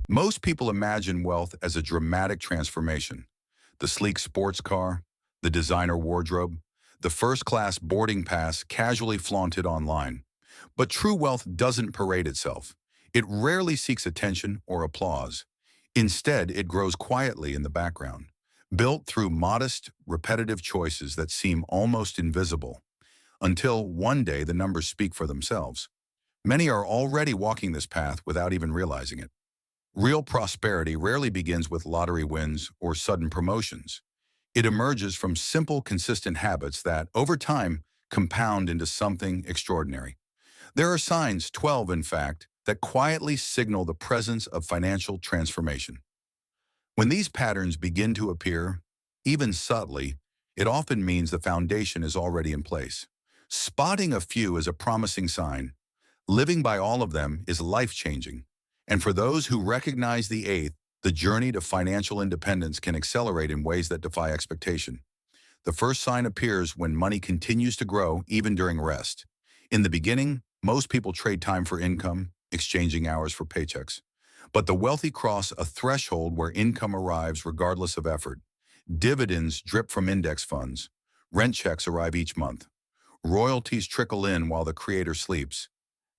Most people imagine wealth as a dramatic transformation. The sleek sports car, the designer wardrobe, the first-class boarding pass casually flaunted online. But true wealth doesn't parade itself. It rarely seeks attention or applause. Instead, it grows quietly in the background, built through modest, repetitive choices that seem almost invisible, until one day the numbers speak for themselves. Many are already walking this path without even realizing it. Real prosperity rarely begins with lottery wins or sudden promotions. It emerges from simple, consistent habits that, over time, compound into something extraordinary. There are signs, 12 in fact, that quietly signal the presence of financial transformation. When these patterns begin to appear, even subtly, it often means the foundation is already in place. Spotting a few is a promising sign. Living by all of them is life-changing. And for those who recognize the eighth, the journey to financial independence can accelerate in ways that defy expectation. The first sign appears when money continues to grow, even during rest. In the beginning, most people trade time for income, exchanging hours for paychecks. But the wealthy cross a threshold where income arrives regardless of effort. Dividends drip from index funds. Rent checks arrive each month. Royalties trickle in while the creator sleeps.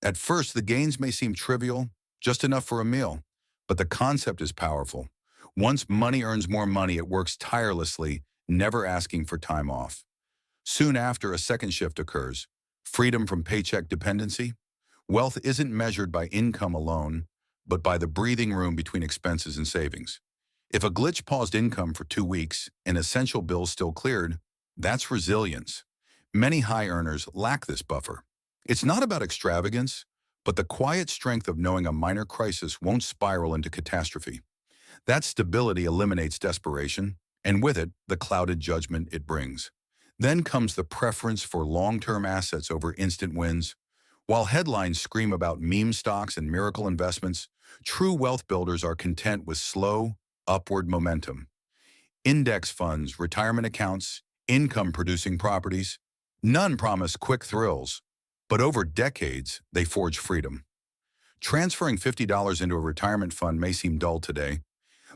At first, the gains may seem trivial, just enough for a meal. But the concept is powerful. Once money earns more money, it works tirelessly, never asking for time off. Soon after, a second shift occurs. Freedom from paycheck dependency. Wealth isn't measured by income alone, but by the breathing room between expenses and savings. If a glitch paused income for 2 weeks and essential bills still cleared, that's resilience. Many high earners lack this buffer. It's not about extravagance, but the quiet strength of knowing a minor crisis won't spiral into catastrophe. That stability eliminates desperation, and with it, the clouded judgment it brings. Then comes the preference for long-term assets over instant wins. While headlines scream about meme stocks and miracle investments, true wealth builders are content with slow, upward momentum. Index funds, retirement accounts, income-producing properties, none promise quick thrills, but over decades, they forge freedom. Transferring $50 into a retirement fund may seem dull today,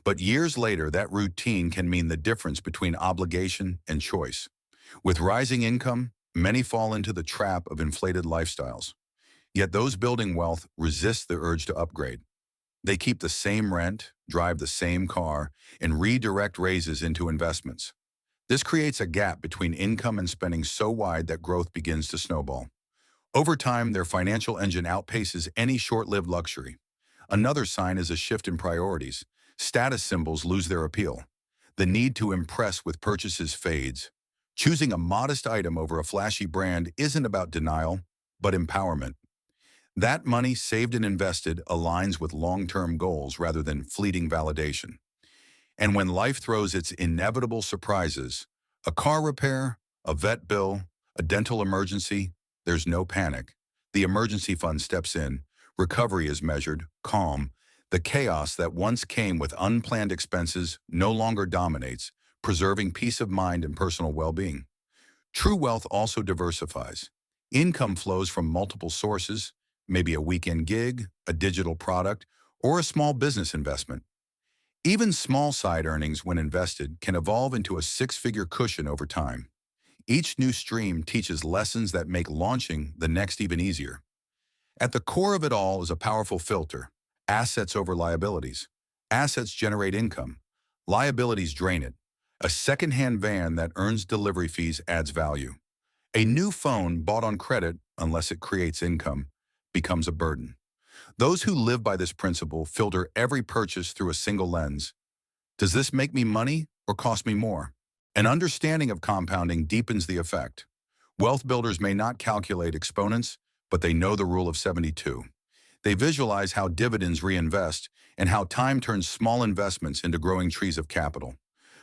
but years later, that routine can mean the difference between obligation and choice. With rising income, many fall into the trap of inflated lifestyles. Yet those building wealth resist the urge to upgrade. They keep the same rent, drive the same car, and redirect raises into investments. This creates a gap between income and spending so wide that growth begins to snowball. Over time, their financial engine outpaces any short-lived luxury. Another sign is a shift in priorities. Status symbols lose their appeal. The need to impress with purchases fades. Choosing a modest item over a flashy brand isn't about denial, but empowerment. That money saved and invested aligns with long-term goals rather than fleeting validation. And when life throws its inevitable surprises, a car repair, a vet bill, a dental emergency, there's no panic. The emergency fund steps in. Recovery is measured, calm. The chaos that once came with unplanned expenses no longer dominates, preserving peace of mind and personal well-being. True wealth also diversifies. Income flows from multiple sources, maybe a weekend gig, a digital product, or a small business investment. Even small side earnings, when invested, can evolve into a six-figure cushion over time. Each new stream teaches lessons that make launching the next even easier. At the core of it all is a powerful filter: assets over liabilities. Assets generate income. Liabilities drain it. A second-hand van that earns delivery fees adds value. A new phone bought on credit, unless it creates income, becomes a burden. Those who live by this principle filter every purchase through a single lens. Does this make me money or cost me more? An understanding of compounding deepens the effect. Wealth builders may not calculate exponents, but they know the rule of 72. They visualize how dividends reinvest and how time turns small investments into growing trees of capital.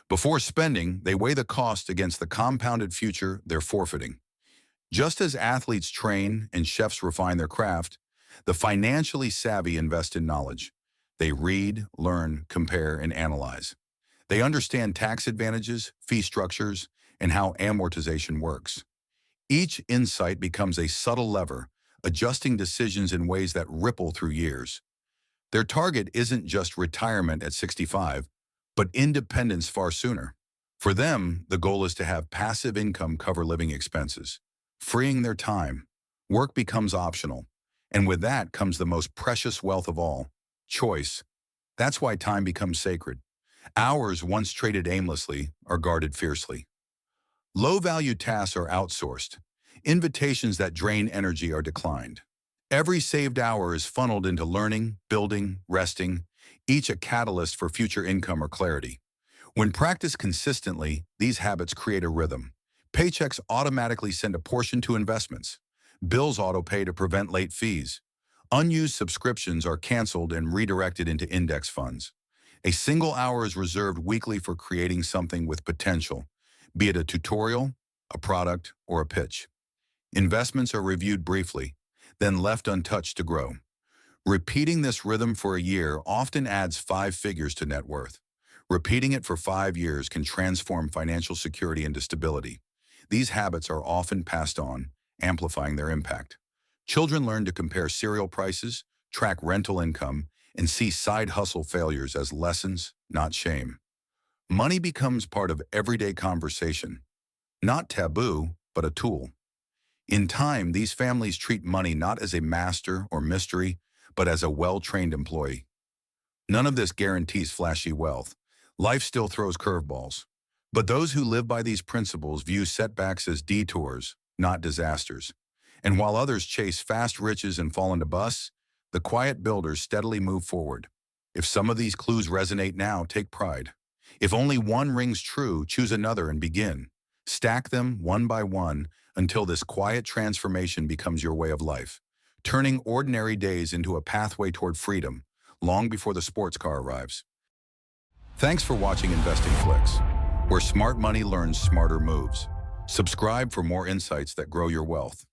Before spending, they weigh the cost against the compounded future they're forfeiting. Just as athletes train and chefs refine their craft, the financially savvy invest in knowledge. They read, learn, compare, and analyze. They understand tax advantages, fee structures, and how amortization works. Each insight becomes a subtle lever, adjusting decisions in ways that ripple through years. Their target isn't just retirement at 65, but independence far sooner. For them, the goal is to have passive income cover living expenses. Freeing their time, work becomes optional. And with that comes the most precious wealth of all, choice. That's why time becomes sacred. Hours once traded aimlessly are guarded fiercely. Low-value tasks are outsourced. Invitations that drain energy are declined. Every saved hour is funneled into learning, building, resting, each a catalyst for future income or clarity. When practiced consistently, these habits create a rhythm. Paychecks automatically send a portion to investments. Bills autopay to prevent late fees. Unused subscriptions are canceled and redirected into index funds. A single hour is reserved weekly for creating something with potential, be it a tutorial, a product, or a pitch. Investments are reviewed briefly, then left untouched to grow. Repeating this rhythm for a year often adds 5 figures to net worth. Repeating it for 5 years can transform financial security into stability. These habits are often passed on, amplifying their impact. Children learn to compare cereal prices, track rental income, and see side hustle failures as lessons, not shame. Money becomes part of everyday conversation, not taboo, but a tool. In time, these families treat money not as a master or mystery, but as a well-trained employee. None of this guarantees flashy wealth. Life still throws curveballs. But those who live by these principles view setbacks as detours, not disasters. And while others chase fast riches and fall into busts, the quiet builders steadily move forward. If some of these clues resonate now, take pride. If only one rings true, choose another and begin. Stack them one by one until this quiet transformation becomes your way of life, turning ordinary days into a pathway toward freedom, long before the sports car arrives. Thanks for watching InvestingFlix, where smart money learns smarter moves. Subscribe for more insights that grow your wealth.